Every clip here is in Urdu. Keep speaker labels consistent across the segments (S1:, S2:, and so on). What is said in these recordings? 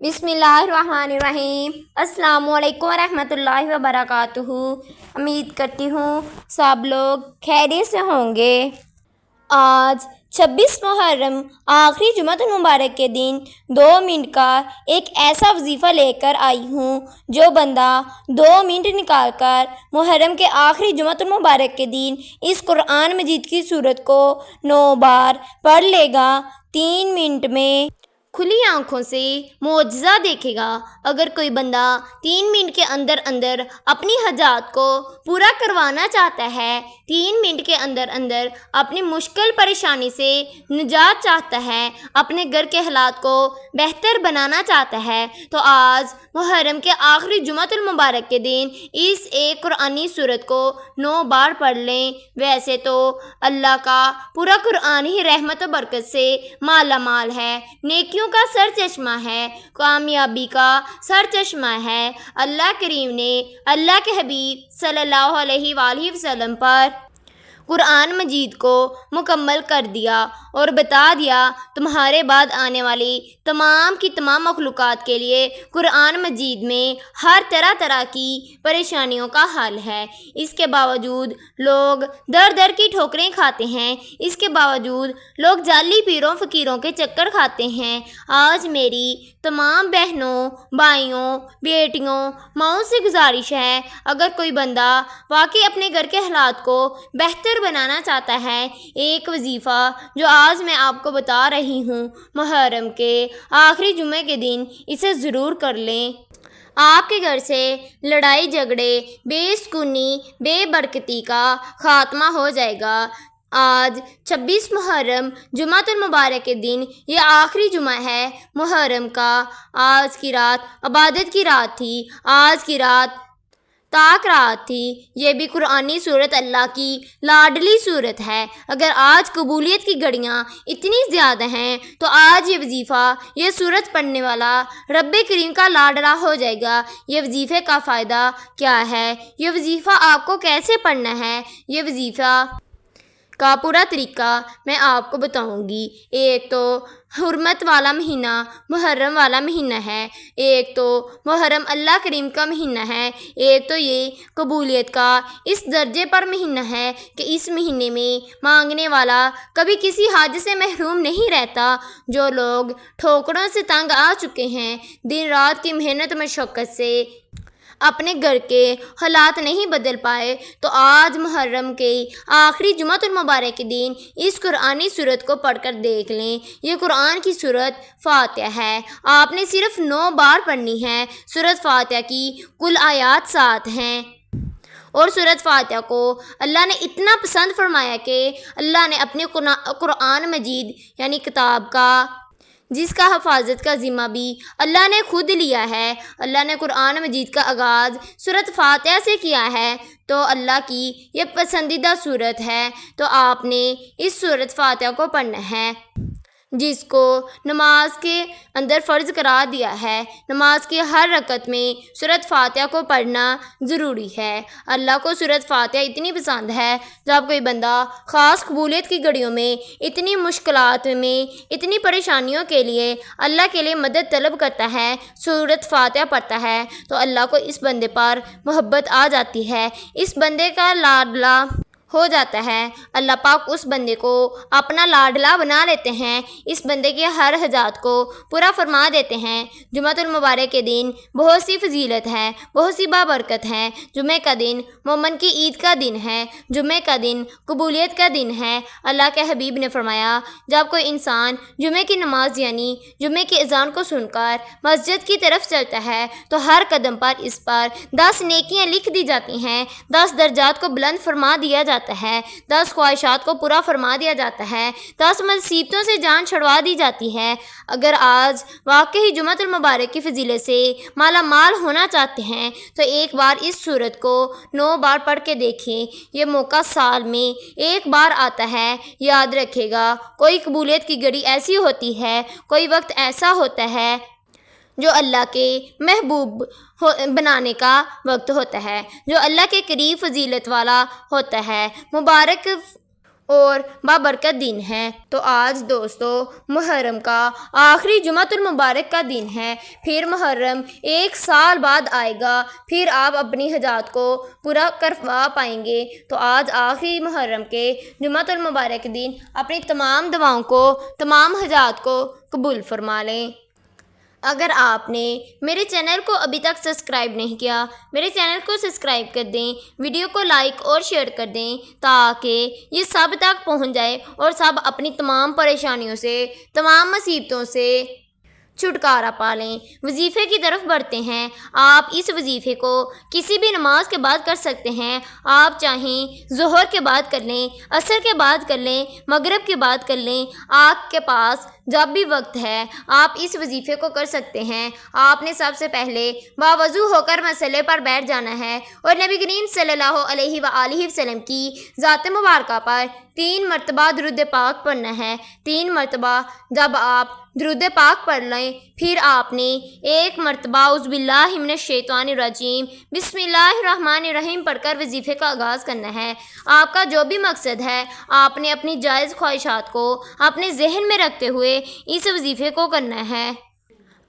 S1: بسم اللہ الرحمن الرحیم۔ السلام علیکم ورحمۃ اللہ وبرکاتہ۔ امید کرتی ہوں سب لوگ خیریت سے ہوں گے۔ آج 26 محرم آخری جمعۃ المبارک کے دن 2 منٹ کا ایک ایسا وظیفہ لے کر آئی ہوں جو بندہ 2 منٹ نکال کر محرم کے آخری جمعۃ المبارک کے دن اس قرآن مجید کی سورت کو 9 بار پڑھ لے گا، 3 منٹ میں کھلی آنکھوں سے معجزہ دیکھے گا۔ اگر کوئی بندہ 3 منٹ کے اندر اندر اپنی حاجات کو پورا کروانا چاہتا ہے، 3 منٹ کے اندر اندر اپنی مشکل پریشانی سے نجات چاہتا ہے، اپنے گھر کے حالات کو بہتر بنانا چاہتا ہے، تو آج محرم کے آخری جمعۃ المبارک کے دن اس ایک قرآنی سورت کو 9 بار پڑھ لیں۔ ویسے تو اللہ کا پورا قرآن ہی رحمت و برکت سے مالا مال ہے، نیکیوں کا سر چشمہ ہے، کامیابی کا سر چشمہ ہے۔ اللہ کریم نے اللہ کے حبیب صلی اللہ علیہ وآلہ وسلم پر قرآن مجید کو مکمل کر دیا اور بتا دیا تمہارے بعد آنے والی تمام کی تمام مخلوقات کے لیے قرآن مجید میں ہر طرح کی پریشانیوں کا حل ہے۔ اس کے باوجود لوگ در در کی ٹھوکریں کھاتے ہیں، اس کے باوجود لوگ جعلی پیروں فقیروں کے چکر کھاتے ہیں۔ آج میری تمام بہنوں، بھائیوں، بیٹیوں، ماؤں سے گزارش ہے، اگر کوئی بندہ واقعی اپنے گھر کے حالات کو بہتر بنانا چاہتا ہے، ایک وظیفہ جو آج میں آپ کو بتا رہی ہوں محرم کے آخری جمعے کے دن اسے ضرور کر لیں۔ آپ کے گھر سے لڑائی جھگڑے، بے سکونی، بے برکتی کا خاتمہ ہو جائے گا۔ آج 26 محرم جمعۃ المبارک کے دن یہ آخری جمعہ ہے محرم کا۔ آج کی رات عبادت کی رات تھی، آج کی رات تاک رات تھی۔ یہ بھی قرآنی سورت اللہ کی لاڈلی سورت ہے۔ اگر آج قبولیت کی گھڑیاں اتنی زیادہ ہیں تو آج یہ وظیفہ، یہ سورت پڑھنے والا رب کریم کا لاڈلا ہو جائے گا۔ یہ وظیفے کا فائدہ کیا ہے، یہ وظیفہ آپ کو کیسے پڑھنا ہے، یہ وظیفہ کا پورا طریقہ میں آپ کو بتاؤں گی۔ ایک تو حرمت والا مہینہ محرم والا مہینہ ہے، ایک تو محرم اللہ کریم کا مہینہ ہے، ایک تو یہ قبولیت کا اس درجے پر مہینہ ہے کہ اس مہینے میں مانگنے والا کبھی کسی حاجت سے محروم نہیں رہتا۔ جو لوگ ٹھوکروں سے تنگ آ چکے ہیں، دن رات کی محنت مشقت سے اپنے گھر کے حالات نہیں بدل پائے، تو آج محرم کے آخری جمعۃ المبارک کے دن اس قرآنی سورت کو پڑھ کر دیکھ لیں۔ یہ قرآن کی سورت فاتحہ ہے، آپ نے صرف 9 بار پڑھنی ہے۔ سورت فاتحہ کی کل آیات 7 ہیں، اور سورت فاتحہ کو اللہ نے اتنا پسند فرمایا کہ اللہ نے اپنے قرآن مجید یعنی کتاب کا، جس کا حفاظت کا ذمہ بھی اللہ نے خود لیا ہے، اللہ نے قرآن مجید کا آغاز سورت فاتحہ سے کیا ہے، تو اللہ کی یہ پسندیدہ سورت ہے، تو آپ نے اس سورت فاتحہ کو پڑھنا ہے، جس کو نماز کے اندر فرض قرار دیا ہے۔ نماز کی ہر رکعت میں سورت فاتحہ کو پڑھنا ضروری ہے۔ اللہ کو سورت فاتحہ اتنی پسند ہے، جب کوئی بندہ خاص قبولیت کی گھڑیوں میں، اتنی مشکلات میں، اتنی پریشانیوں کے لیے اللہ کے لیے مدد طلب کرتا ہے، سورت فاتحہ پڑھتا ہے، تو اللہ کو اس بندے پر محبت آ جاتی ہے، اس بندے کا لاڈلا ہو جاتا ہے۔ اللہ پاک اس بندے کو اپنا لاڈلا بنا لیتے ہیں، اس بندے کے ہر حاجات کو پورا فرما دیتے ہیں۔ جمعۃ المبارک کے دن بہت سی فضیلت ہے، بہت سی بابرکت ہے۔ جمعے کا دن مومن کی عید کا دن ہے، جمعے کا دن قبولیت کا دن ہے۔ اللہ کے حبیب نے فرمایا، جب کوئی انسان جمعے کی نماز یعنی جمعے کی اذان کو سن کر مسجد کی طرف چلتا ہے، تو ہر قدم پر اس پر 10 نیکیاں لکھ دی جاتی ہیں، 10 درجات کو بلند فرما دیا جاتا ہے، 10 خواہشات کو پورا فرما دیا جاتا ہے، 10 مصیبتوں سے جان چھڑوا دی جاتی ہے۔ اگر آج واقعی جمعۃ المبارک کی فضیلت سے مالا مال ہونا چاہتے ہیں، تو ایک بار اس سورت کو 9 بار پڑھ کے دیکھیں۔ یہ موقع سال میں ایک بار آتا ہے، یاد رکھے گا۔ کوئی قبولیت کی گھڑی ایسی ہوتی ہے، کوئی وقت ایسا ہوتا ہے جو اللہ کے محبوب بنانے کا وقت ہوتا ہے، جو اللہ کے قریب فضیلت والا ہوتا ہے، مبارک اور بابرکت دن ہے۔ تو آج دوستو محرم کا آخری جمعۃ المبارک کا دن ہے، پھر محرم 1 سال بعد آئے گا، پھر آپ اپنی حاجات کو پورا کروا پائیں گے۔ تو آج آخری محرم کے جمعۃ المبارک کے دن اپنی تمام دعاؤں کو، تمام حاجات کو قبول فرما لیں۔ اگر آپ نے میرے چینل کو ابھی تک سبسکرائب نہیں کیا، میرے چینل کو سبسکرائب کر دیں، ویڈیو کو لائک اور شیئر کر دیں تاکہ یہ سب تک پہنچ جائے اور سب اپنی تمام پریشانیوں سے، تمام مصیبتوں سے چھٹکارا پا لیں۔ وظیفے کی طرف بڑھتے ہیں۔ آپ اس وظیفے کو کسی بھی نماز کے بعد کر سکتے ہیں۔ آپ چاہیں ظہر کے بعد کر لیں، عصر کے بعد کر لیں، مغرب کے بعد کر لیں، آپ کے پاس جب بھی وقت ہے آپ اس وظیفے کو کر سکتے ہیں۔ آپ نے سب سے پہلے باوضو ہو کر مصلے پر بیٹھ جانا ہے اور نبی کریم صلی اللہ علیہ وآلہ وسلم کی ذات مبارکہ پر 3 مرتبہ درود پاک پڑھنا ہے۔ 3 مرتبہ جب آپ درود پاک پڑھ لیں، پھر آپ نے 1 مرتبہ اعوذ باللہ من الشیطان الرجیم بسم اللہ الرحمن الرحیم پڑھ کر وظیفے کا آغاز کرنا ہے۔ آپ کا جو بھی مقصد ہے آپ نے اپنی جائز خواہشات کو اپنے ذہن میں رکھتے ہوئے اس وظیفے کو کرنا ہے۔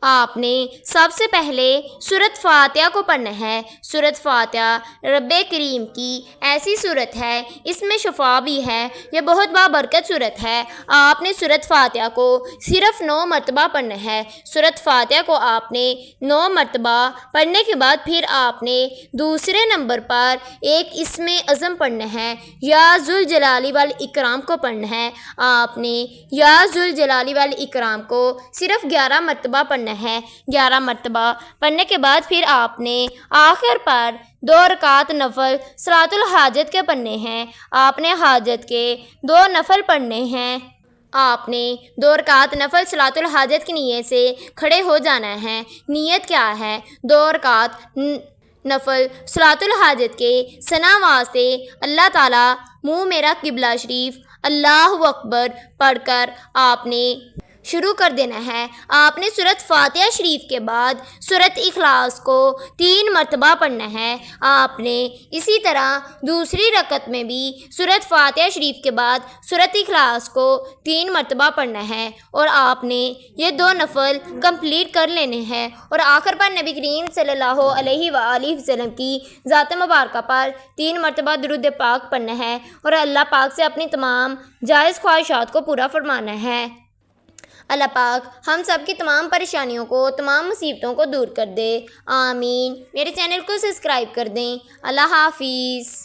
S1: آپ نے سب سے پہلے سورۃ فاتحہ کو پڑھنا ہے۔ سورۃ فاتحہ رب کریم کی ایسی سورت ہے، اس میں شفا بھی ہے، یہ بہت بابرکت سورت ہے۔ آپ نے سورۃ فاتحہ کو صرف 9 مرتبہ پڑھنا ہے۔ سورۃ فاتحہ کو آپ نے 9 مرتبہ پڑھنے کے بعد پھر آپ نے دوسرے نمبر پر ایک اسم اعظم پڑھنا ہے، یا ذوالجلال والاکرام کو پڑھنا ہے۔ آپ نے یا ذوالجلال والاکرام کو صرف 11 مرتبہ پڑھنا ہے۔ 11 مرتبہ پڑھنے کے بعد پھر آپ نے آخر پر 2 رکعت نفل صلاۃ الحاجت کے پڑھنے ہیں۔ آپ نے حاجت کے 2 نفل پڑھنے ہیں۔ آپ نے 2 رکعت نفل صلاۃ الحاجت کی نیت سے کھڑے ہو جانا ہے۔ نیت کیا ہے؟ 2 رکعت نفل صلاۃ الحاجت کے ثنا واسطے اللہ تعالیٰ منہ میرا قبلہ شریف اللہ اکبر پڑھ کر آپ نے شروع کر دینا ہے۔ آپ نے سورۃ فاتحہ شریف کے بعد سورۃ اخلاص کو 3 مرتبہ پڑھنا ہے۔ آپ نے اسی طرح دوسری رکعت میں بھی سورۃ فاتحہ شریف کے بعد سورۃ اخلاص کو 3 مرتبہ پڑھنا ہے اور آپ نے یہ 2 نفل کمپلیٹ کر لینے ہیں اور آخر پر نبی کریم صلی اللہ علیہ وآلہ وسلم کی ذات مبارکہ پر 3 مرتبہ درود پاک پڑھنا ہے اور اللہ پاک سے اپنی تمام جائز خواہشات کو پورا فرمانا ہے۔ اللہ پاک ہم سب کی تمام پریشانیوں کو، تمام مصیبتوں کو دور کر دے، آمین۔ میرے چینل کو سبسکرائب کر دیں۔ اللہ حافظ۔